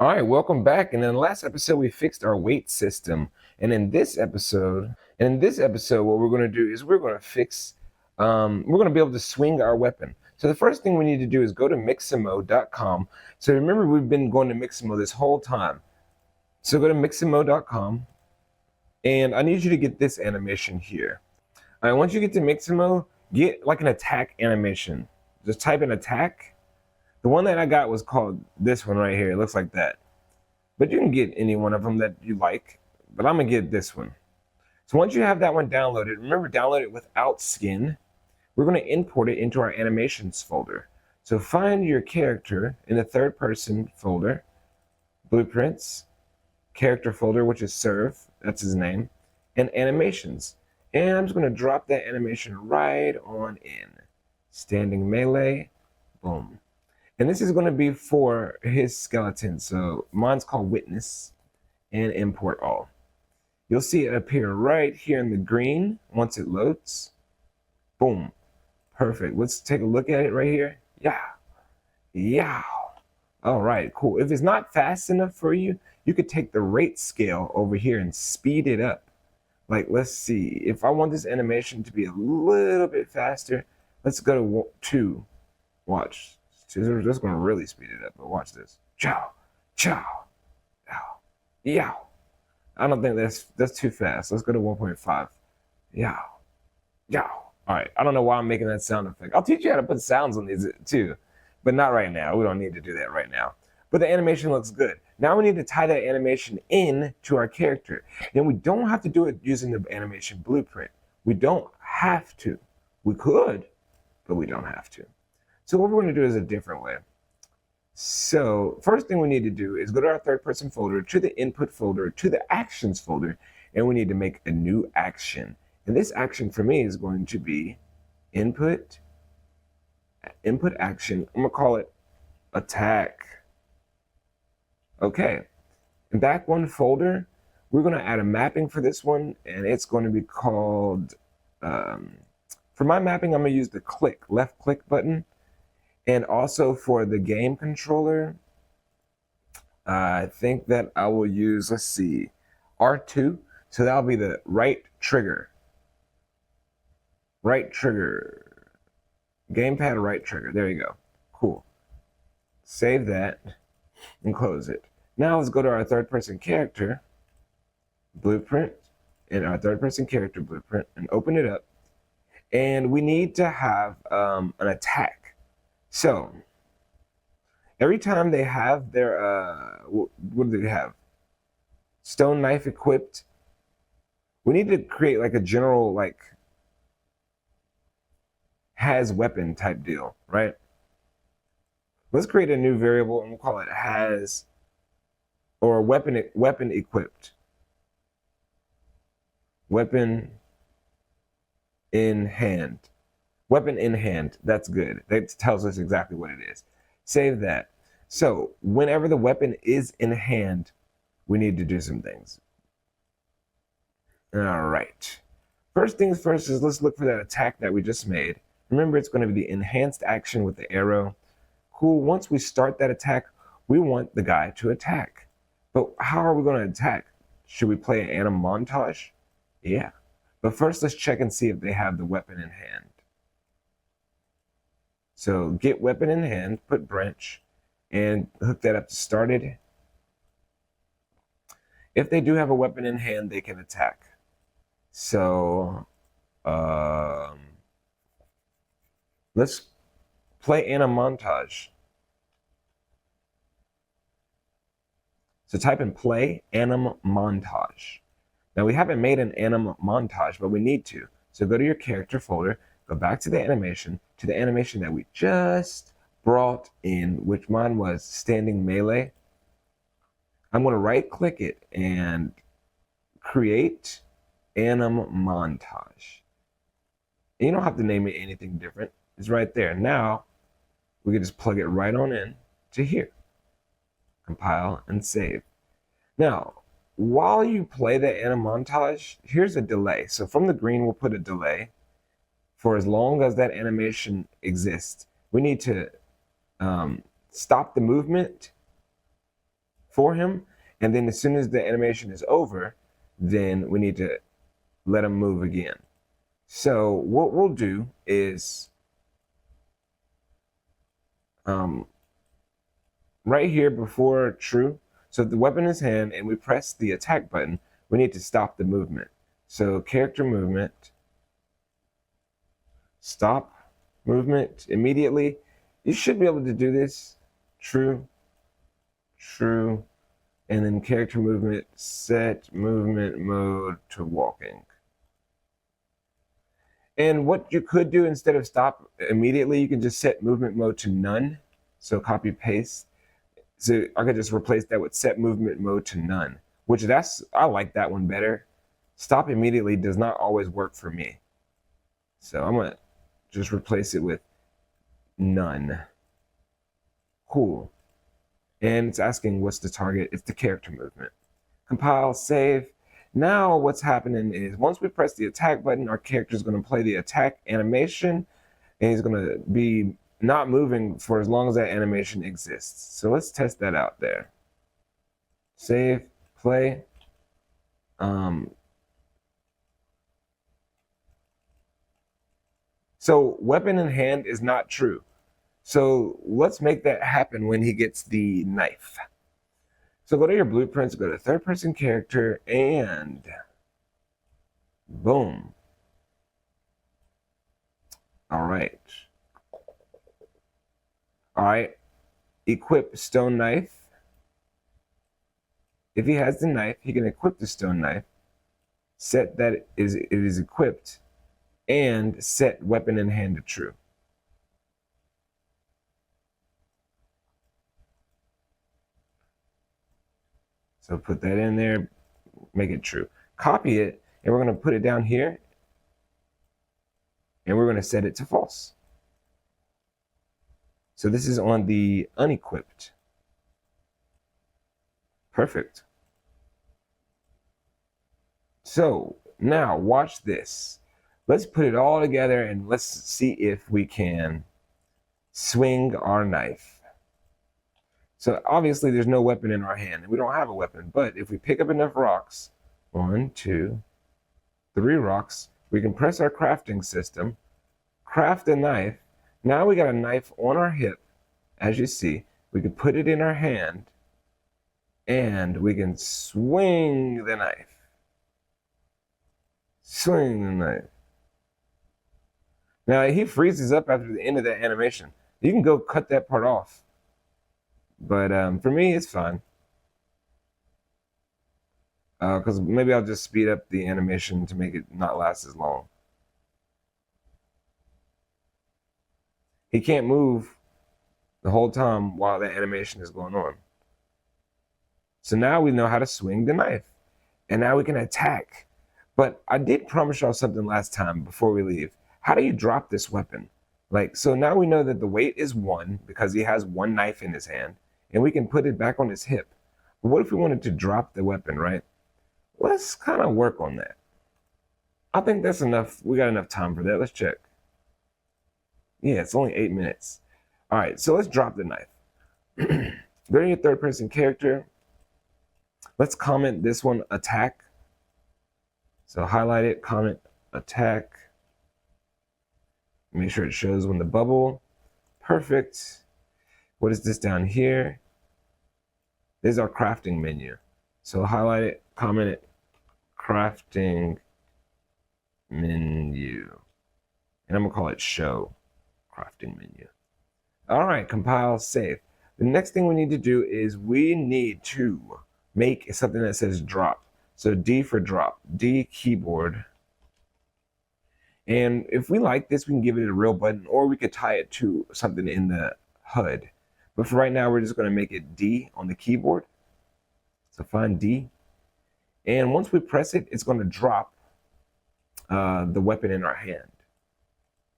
All right, welcome back. And in the last episode, we fixed our weight system. And in this episode, what we're going to do is we're going to fix, we're going to be able to swing our weapon. So the first thing we need to do is go to mixamo.com. So remember, we've been going to Mixamo this whole time. So go to mixamo.com, and I need you to get this animation here. All right, once you get to Mixamo, get like an attack animation. Just type in attack. The one that I got was called this one right here. It looks like that. But you can get any one of them that you like. But I'm going to get this one. So once you have that one downloaded, remember, download it without skin. We're going to import it into our animations folder. So find your character in the third person folder, blueprints, character folder, which is serve, that's his name, and animations. And I'm just going to drop that animation right on in. Standing melee, boom. And this is going to be for his skeleton. So mine's called witness, and import all. You'll see it appear right here in the green once it loads. Boom. Perfect. Let's take a look at it right here. Yeah. Yeah. All right, cool. If it's not fast enough for you, you could take the rate scale over here and speed it up. Like, let's see. If I want this animation to be a little bit faster, let's go to 2. Watch. We're just going to really speed it up, but watch this. Chow, chow, yow, yow. I don't think that's too fast. Let's go to 1.5. Yow, yow. All right, I don't know why I'm making that sound effect. I'll teach you how to put sounds on these too, but not right now. We don't need to do that right now. But the animation looks good. Now we need to tie that animation in to our character. And we don't have to do it using the animation blueprint. We don't have to. We could, but we don't have to. So what we're going to do is a different way. So first thing we need to do is go to our third person folder, to the input folder, to the actions folder, and we need to make a new action. And this action for me is going to be input action. I'm going to call it attack. Okay. In that one folder, we're going to add a mapping for this one, and it's going to be called, for my mapping, I'm going to use the left click button. And also for the game controller, I think that I will use, let's see, R2. So that'll be the right trigger. Right trigger. Gamepad right trigger. There you go. Cool. Save that and close it. Now let's go to our third person character blueprint, and our third person character blueprint, and open it up. And we need to have an attack. So every time they have their, what do they have? Stone knife equipped. We need to create like a general, like, has weapon type deal, right? Let's create a new variable and we'll call it has, or weapon equipped. Weapon in hand. Weapon in hand, that's good. That tells us exactly what it is. Save that. So whenever the weapon is in hand, we need to do some things. All right. First things first is let's look for that attack that we just made. Remember, it's going to be the enhanced action with the arrow. Cool. Once we start that attack, we want the guy to attack. But how are we going to attack? Should we play an anim montage? Yeah. But first, let's check and see if they have the weapon in hand. So get weapon in hand, put branch, and hook that up to started. If they do have a weapon in hand, they can attack. So let's play anim montage. So type in play anim montage. Now we haven't made an anim montage, but we need to. So go to your character folder, go back to the animation that we just brought in, which mine was standing melee. I'm going to right click it and create anim montage. And you don't have to name it anything different. It's right there. Now we can just plug it right on in to here. Compile and save. Now, while you play the anim montage, here's a delay. So from the green, we'll put a delay. For as long as that animation exists, we need to stop the movement for him. And then as soon as the animation is over, then we need to let him move again. So what we'll do is right here before true, so if the weapon is hand and we press the attack button, we need to stop the movement. So character movement, stop movement immediately. You should be able to do this. True, true, and then character movement, set movement mode to walking. And what you could do instead of stop immediately, you can just set movement mode to none. So copy paste. So I could just replace that with set movement mode to none, which I like that one better. Stop immediately does not always work for me. So I'm gonna just replace it with none. Cool. And it's asking what's the target. It's the character movement. Compile, save. Now what's happening is once we press the attack button, our character is going to play the attack animation, and he's going to be not moving for as long as that animation exists. So let's test that out there. Save, play. So weapon in hand is not true. So let's make that happen when he gets the knife. So go to your blueprints, go to third person character, and boom. All right. Equip stone knife. If he has the knife, he can equip the stone knife, set that it is equipped, and set weapon in hand to true. So put that in there, make it true. Copy it, and we're going to put it down here, and we're going to set it to false. So this is on the unequipped. Perfect. So now watch this. Let's put it all together and let's see if we can swing our knife. So obviously there's no weapon in our hand and we don't have a weapon, but if we pick up enough rocks, 1, 2, 3 rocks, we can press our crafting system, craft a knife. Now we got a knife on our hip. As you see, we can put it in our hand and we can swing the knife. Swing the knife. Now he freezes up after the end of that animation. You can go cut that part off. But for me, it's fine. Because maybe I'll just speed up the animation to make it not last as long. He can't move the whole time while the animation is going on. So now we know how to swing the knife. And now we can attack. But I did promise y'all something last time before we leave. How do you drop this weapon? So now we know that the weight is 1 because he has 1 knife in his hand. And we can put it back on his hip. But what if we wanted to drop the weapon, right? Let's kind of work on that. I think that's enough. We got enough time for that. Let's check. Yeah, it's only 8 minutes. All right, so let's drop the knife. Go to your third person character. Let's comment this one, attack. So highlight it, comment, attack. Make sure it shows when the bubble. Perfect. What is this down here? This is our crafting menu. So highlight it, comment it, crafting menu. And I'm gonna call it show crafting menu. All right, compile, save. The next thing we need to do is we need to make something that says drop. So D for drop, D keyboard. And if we like this, we can give it a real button or we could tie it to something in the HUD. But for right now, we're just gonna make it D on the keyboard. So find D. And once we press it, it's gonna drop the weapon in our hand.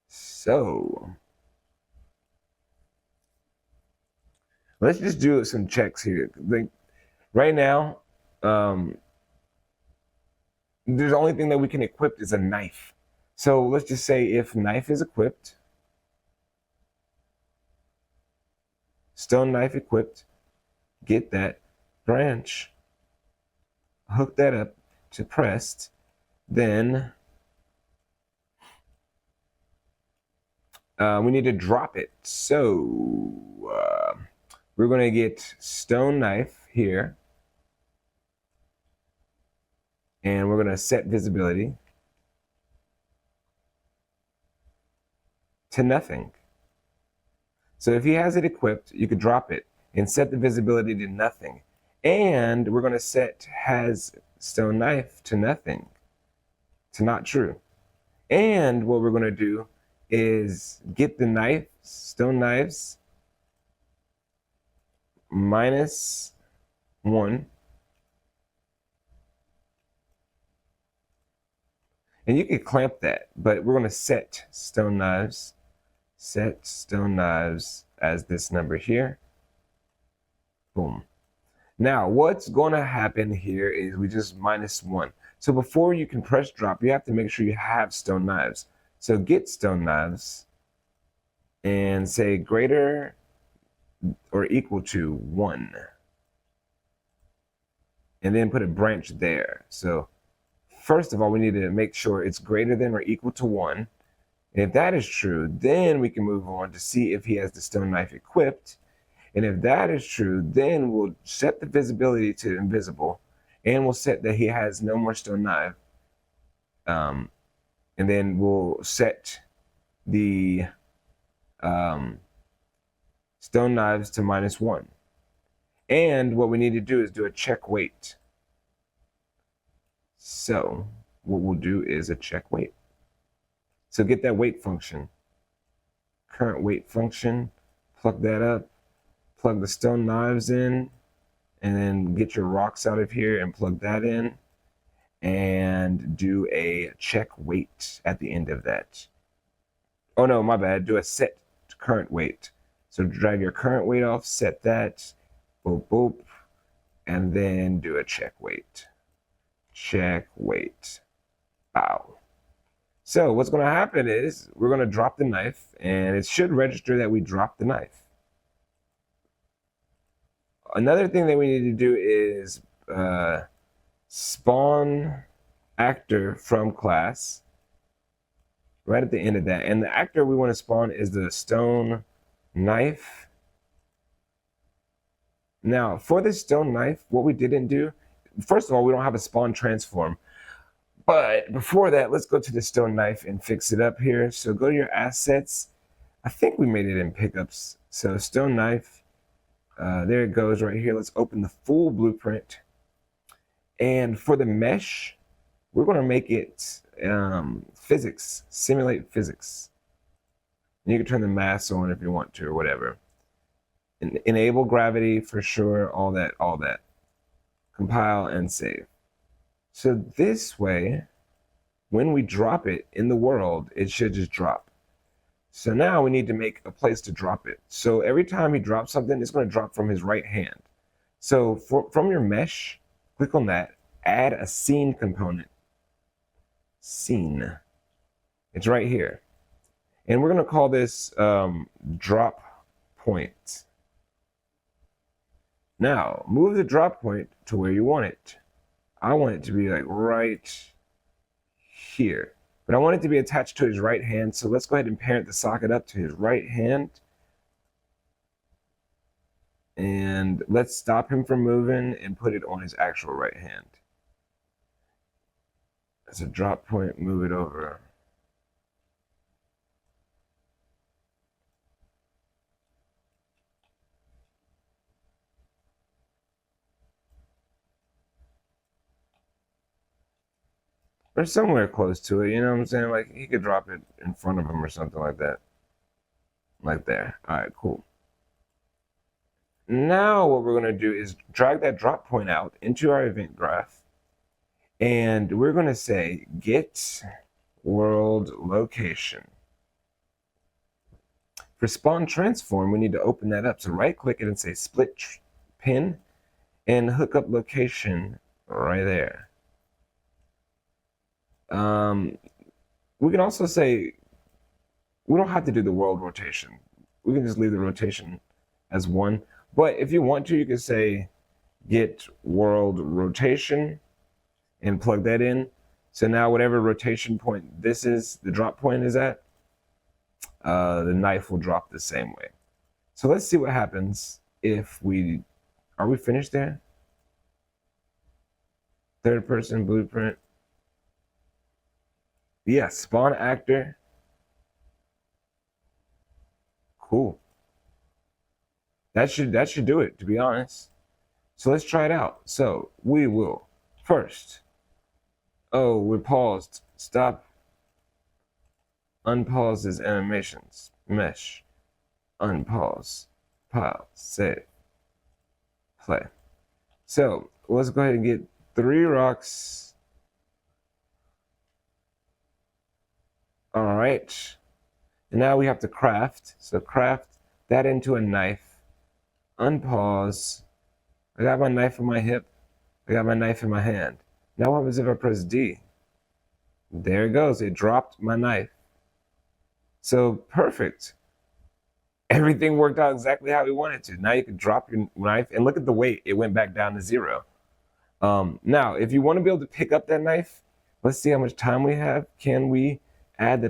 So let's just do some checks here. Right now, the only thing that we can equip is a knife. So let's just say if knife is equipped, stone knife equipped, get that. branch, hook that up to pressed, then we need to drop it. So we're going to get stone knife here, and we're going to set visibility to nothing. So if he has it equipped, you could drop it and set the visibility to nothing. And we're going to set has stone knife to nothing, to not true. And what we're going to do is get the knife, stone knives, -1. And you could clamp that, but we're going to set stone knives as this number here. Boom. Now, what's going to happen here is we just -1. So before you can press drop, you have to make sure you have stone knives. So get stone knives and say greater or equal to 1. And then put a branch there. So first of all, we need to make sure it's greater than or equal to 1. And if that is true, then we can move on to see if he has the stone knife equipped. And if that is true, then we'll set the visibility to invisible, and we'll set that he has no more stone knife. And then we'll set the stone knives to -1. And what we need to do is do a check weight. So what we'll do is a check weight. So get that weight function, current weight function, plug that up, plug the stone knives in, and then get your rocks out of here and plug that in, and do a check weight at the end of that. Oh no, my bad, do a set current weight. So drag your current weight off, set that, boop, boop, and then do a check weight. Check weight. Bow. So what's going to happen is we're going to drop the knife, and it should register that we dropped the knife. Another thing that we need to do is spawn actor from class right at the end of that. And the actor we want to spawn is the stone knife. Now, for this stone knife, what we didn't do, first of all, we don't have a spawn transform. But before that, let's go to the stone knife and fix it up here. So go to your assets. I think we made it in pickups. So stone knife, there it goes right here. Let's open the full blueprint. And for the mesh, we're going to make it physics, simulate physics. And you can turn the mass on if you want to or whatever. Enable gravity for sure, all that. Compile and save. So this way, when we drop it in the world, it should just drop. So now we need to make a place to drop it. So every time he drops something, it's going to drop from his right hand. So from your mesh, click on that, add a scene component. Scene. It's right here. And we're going to call this drop point. Now, move the drop point to where you want it. I want it to be like right here. But I want it to be attached to his right hand. So let's go ahead and parent the socket up to his right hand. And let's stop him from moving and put it on his actual right hand. As a drop point, move it over. Or somewhere close to it, you know what I'm saying? Like he could drop it in front of him or something like that. Like there. All right, cool. Now what we're going to do is drag that drop point out into our event graph. And we're going to say get world location. For spawn transform, we need to open that up. So right click it and say split pin and hook up location right there. We can also say we don't have to do the world rotation. We can just leave the rotation as 1. But if you want to, you can say get world rotation and plug that in. So now whatever rotation point this is, the drop point is at, the knife will drop the same way. So let's see what happens if are we finished there? Third person blueprint. Yes, spawn actor. Cool. That should do it, to be honest. So let's try it out. So we will first. Oh, we're paused. Stop. Unpause his animations. Mesh. Unpause. Pile. Save. Play. So let's go ahead and get 3 rocks. All right. And now we have to craft. So craft that into a knife. Unpause. I got my knife in my hip. I got my knife in my hand. Now what happens if I press D? There it goes. It dropped my knife. So perfect. Everything worked out exactly how we wanted to. Now you can drop your knife and look at the weight. It went back down to 0. Now, if you want to be able to pick up that knife, let's see how much time we have. Can we add the